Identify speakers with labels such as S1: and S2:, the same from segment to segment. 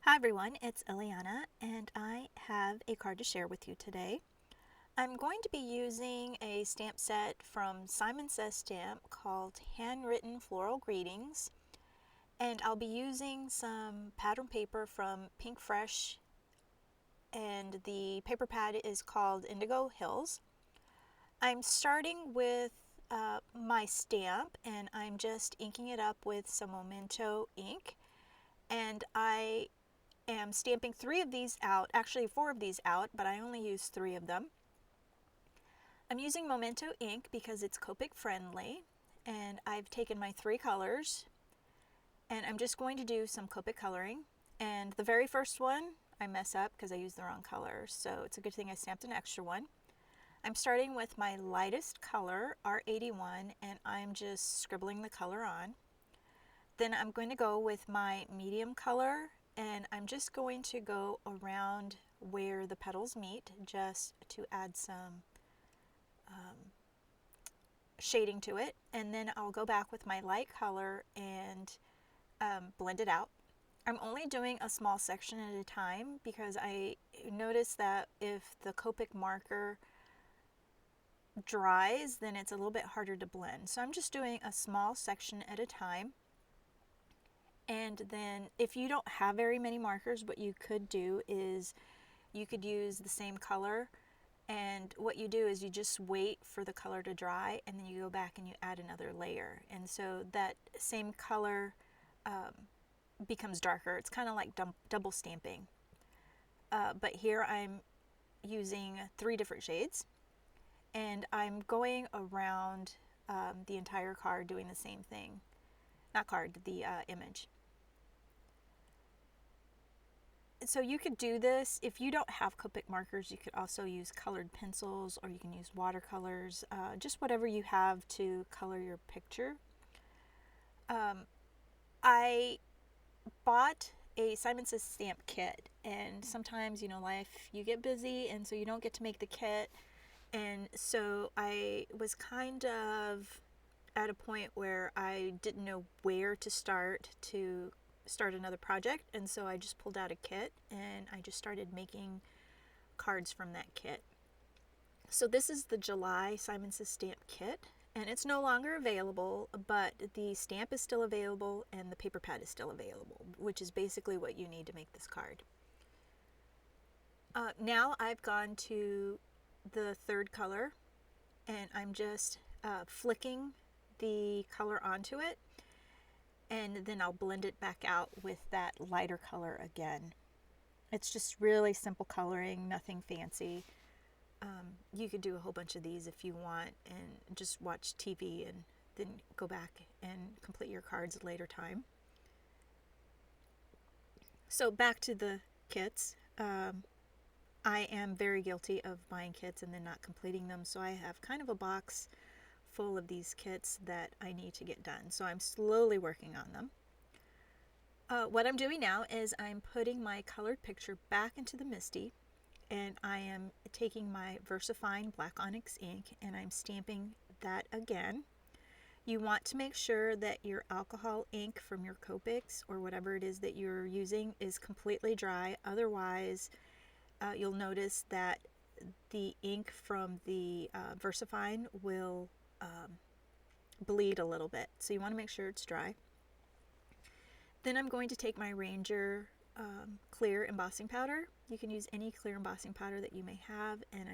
S1: Hi everyone, it's Eliana and I have a card to share with you today. I'm going to be using a stamp set from Simon Says Stamp called Handwritten Floral Greetings, and I'll be using some pattern paper from Pink Fresh, and the paper pad is called Indigo Hills. I'm starting with my stamp and I'm just inking it up with some Memento ink, and I am stamping 3 of these out, actually 4 of these out, but I only use 3 of them. I'm using Memento ink because it's Copic friendly, and I've taken my 3 colors and I'm just going to do some Copic coloring. And the very first one I mess up because I used the wrong color, so it's a good thing I stamped an extra one. I'm starting with my lightest color, R81, and I'm just scribbling the color on. Then I'm going to go with my medium color, and I'm just going to go around where the petals meet just to add some shading to it. And then I'll go back with my light color and blend it out. I'm only doing a small section at a time because I noticed that if the Copic marker dries, then it's a little bit harder to blend. So I'm just doing a small section at a time. And then if you don't have very many markers, what you could do is you could use the same color, and what you do is you just wait for the color to dry and then you go back and you add another layer, and so that same color becomes darker. It's kind of like double stamping, but here I'm using 3 different shades and I'm going around the entire card doing the same thing. Not card, the image. So you could do this if you don't have Copic markers. You could also use colored pencils, or you can use watercolors, just whatever you have to color your picture. I bought a Simon Says Stamp kit, and sometimes, life, you get busy, and so you don't get to make the kit. And so I was kind of at a point where I didn't know where to start another project, and so I just pulled out a kit and I just started making cards from that kit. So this is the July Simon Says Stamp kit, and it's no longer available, but the stamp is still available and the paper pad is still available, which is basically what you need to make this card. Now I've gone to the 3rd color and I'm just flicking the color onto it, and then I'll blend it back out with that lighter color again. It's just really simple coloring, nothing fancy. You could do a whole bunch of these if you want and just watch TV and then go back and complete your cards at a later time. So back to the kits. I am very guilty of buying kits and then not completing them, so I have kind of a box full of these kits that I need to get done. So I'm slowly working on them. What I'm doing now is I'm putting my colored picture back into the MISTI, and I am taking my VersaFine Black Onyx ink and I'm stamping that again. You want to make sure that your alcohol ink from your Copics or whatever it is that you're using is completely dry. Otherwise, you'll notice that the ink from the VersaFine will bleed a little bit. So you want to make sure it's dry. Then I'm going to take my Ranger clear embossing powder. You can use any clear embossing powder that you may have, and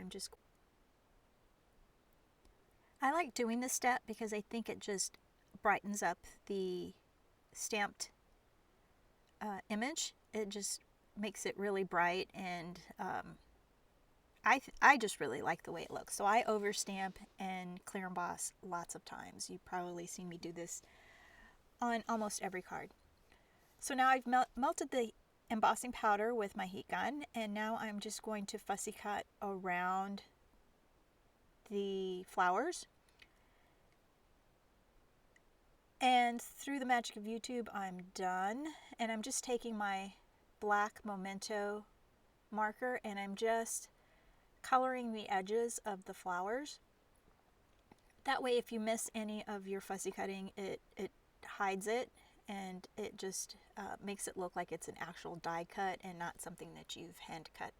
S1: I like doing this step because I think it just brightens up the stamped image. It just makes it really bright, and I just really like the way it looks. So I overstamp and clear emboss lots of times. You've probably seen me do this on almost every card. So now I've melted the embossing powder with my heat gun, and now I'm just going to fussy cut around the flowers. And through the magic of YouTube, I'm done. And I'm just taking my black Memento marker and I'm just coloring the edges of the flowers. That way, if you miss any of your fussy cutting, it hides it, and it just makes it look like it's an actual die cut and not something that you've hand cut.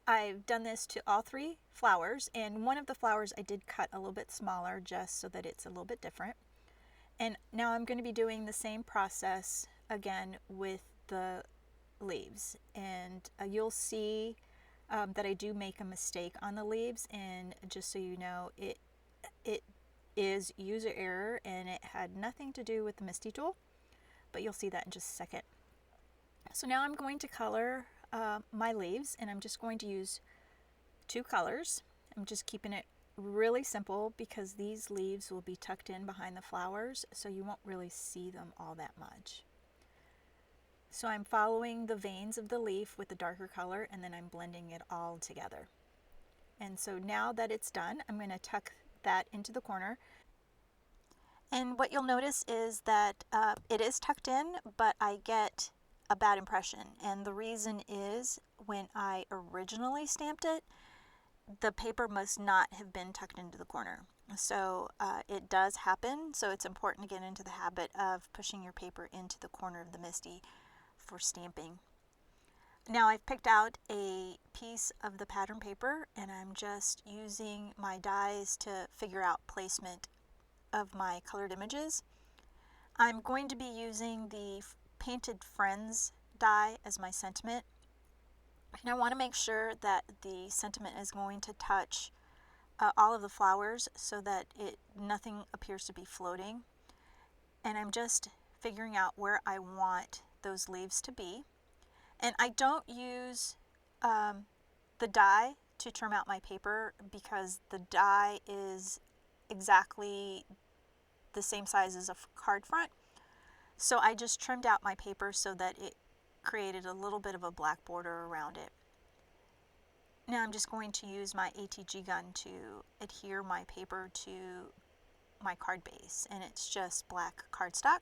S1: I've done this to all 3 flowers, and one of the flowers I did cut a little bit smaller just so that it's a little bit different. And now I'm going to be doing the same process again with the leaves, and you'll see that I do make a mistake on the leaves, and just so you know, it is user error and it had nothing to do with the MISTI tool, but you'll see that in just a second. So now I'm going to color my leaves, and I'm just going to use 2 colors. I'm just keeping it really simple because these leaves will be tucked in behind the flowers, so you won't really see them all that much. So I'm following the veins of the leaf with the darker color, and then I'm blending it all together. And so now that it's done, I'm going to tuck that into the corner. And what you'll notice is that it is tucked in, but I get a bad impression. And the reason is, when I originally stamped it, the paper must not have been tucked into the corner. So it does happen, so it's important to get into the habit of pushing your paper into the corner of the MISTI for stamping. Now I've picked out a piece of the pattern paper, and I'm just using my dies to figure out placement of my colored images. I'm going to be using the Painted Friends die as my sentiment, and I want to make sure that the sentiment is going to touch all of the flowers so that nothing appears to be floating. And I'm just figuring out where I want those leaves to be. And I don't use the die to trim out my paper because the die is exactly the same size as a card front. So I just trimmed out my paper so that it created a little bit of a black border around it. Now I'm just going to use my ATG gun to adhere my paper to my card base, and it's just black cardstock.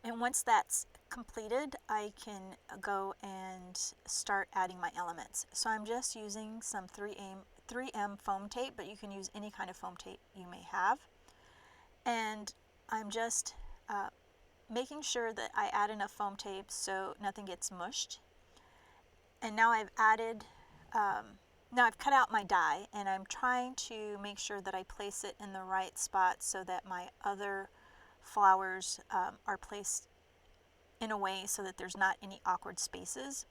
S1: And once that's completed, I can go and start adding my elements. So I'm just using some 3M foam tape, but you can use any kind of foam tape you may have. And I'm just making sure that I add enough foam tape so nothing gets mushed. And now I've added, now I've cut out my die, and I'm trying to make sure that I place it in the right spot so that my other flowers are placed in a way so that there's not any awkward spaces.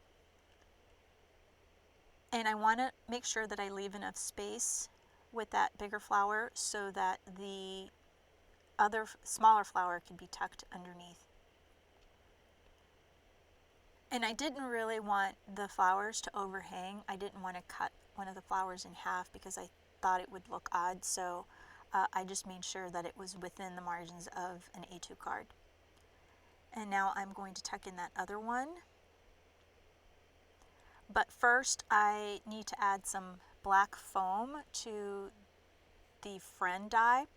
S1: And I want to make sure that I leave enough space with that bigger flower so that the other smaller flower can be tucked underneath. And I didn't really want the flowers to overhang. I didn't want to cut one of the flowers in half because I thought it would look odd, so I just made sure that it was within the margins of an A2 card. And now I'm going to tuck in that other one. But first I need to add some black foam to the friend die.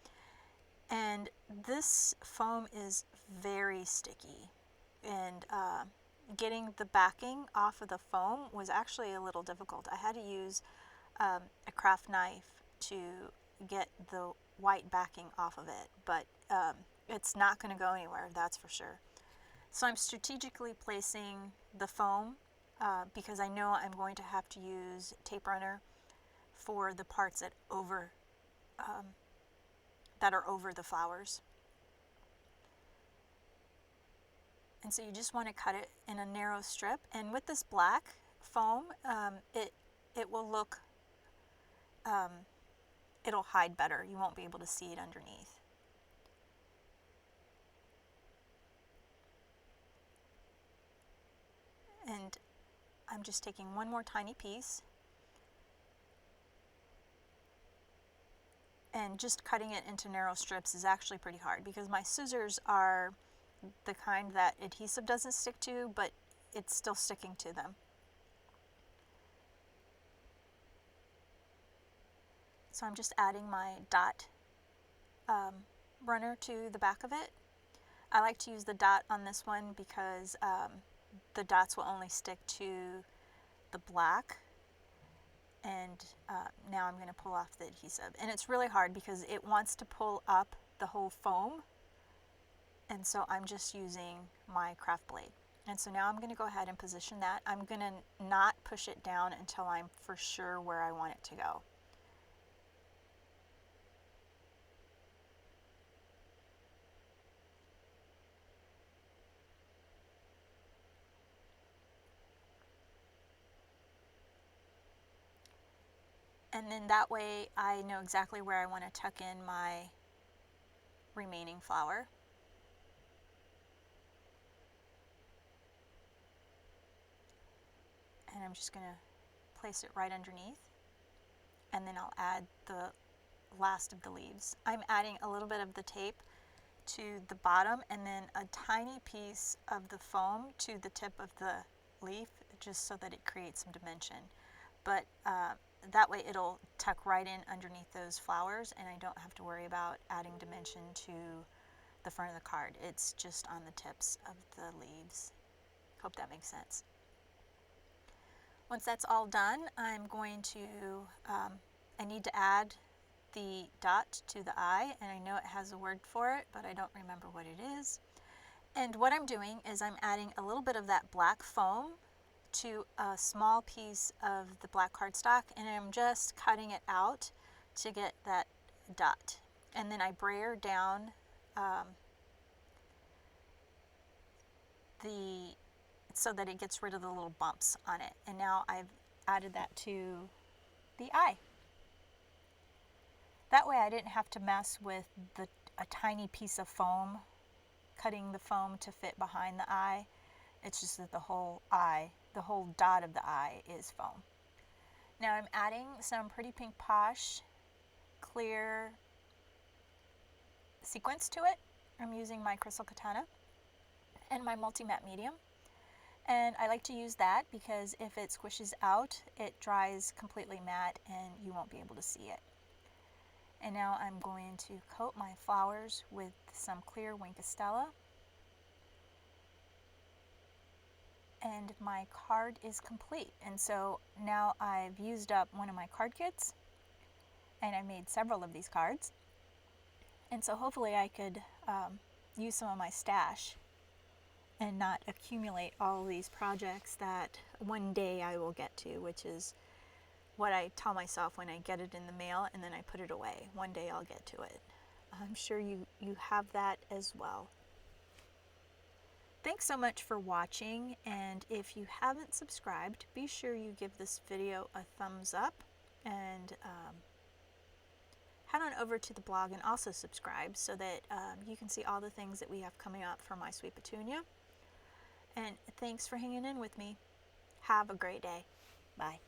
S1: And this foam is very sticky. And getting the backing off of the foam was actually a little difficult. I had to use a craft knife to get the white backing off of it. But it's not going to go anywhere, that's for sure. So I'm strategically placing the foam because I know I'm going to have to use tape runner for the parts that are over the flowers. And so you just want to cut it in a narrow strip. And with this black foam, it will look, it'll hide better. You won't be able to see it underneath. And I'm just taking one more tiny piece and just cutting it into narrow strips is actually pretty hard because my scissors are the kind that adhesive doesn't stick to, but it's still sticking to them. So I'm just adding my dot runner to the back of it. I like to use the dot on this one because the dots will only stick to the black. And now I'm going to pull off the adhesive. And it's really hard because it wants to pull up the whole foam. And so I'm just using my craft blade. And so now I'm going to go ahead and position that. I'm going to not push it down until I'm for sure where I want it to go. And then that way I know exactly where I want to tuck in my remaining flower. And I'm just going to place it right underneath. And then I'll add the last of the leaves. I'm adding a little bit of the tape to the bottom and then a tiny piece of the foam to the tip of the leaf, just so that it creates some dimension. But that way it'll tuck right in underneath those flowers, and I don't have to worry about adding dimension to the front of the card. It's just on the tips of the leaves. Hope that makes sense. Once that's all done, I'm going to, I need to add the dot to the eye, and I know it has a word for it, but I don't remember what it is. And what I'm doing is I'm adding a little bit of that black foam to a small piece of the black cardstock, and I'm just cutting it out to get that dot. And then I brayer down so that it gets rid of the little bumps on it. And now I've added that to the eye. That way I didn't have to mess with a tiny piece of foam, cutting the foam to fit behind the eye. It's just that the whole eye, the whole dot of the eye is foam. Now I'm adding some Pretty Pink Posh clear sequence to it. I'm using my Crystal Katana and my multi-matte medium. And I like to use that because if it squishes out, it dries completely matte and you won't be able to see it. And now I'm going to coat my flowers with some clear Winkostella. And my card is complete. And so now I've used up one of my card kits, and I made several of these cards. And so hopefully I could use some of my stash and not accumulate all these projects that one day I will get to, which is what I tell myself when I get it in the mail and then I put it away. One day I'll get to it. I'm sure you have that as well. Thanks so much for watching, and if you haven't subscribed, be sure you give this video a thumbs up, and head on over to the blog and also subscribe so that you can see all the things that we have coming up for My Sweet Petunia. And thanks for hanging in with me. Have a great day. Bye.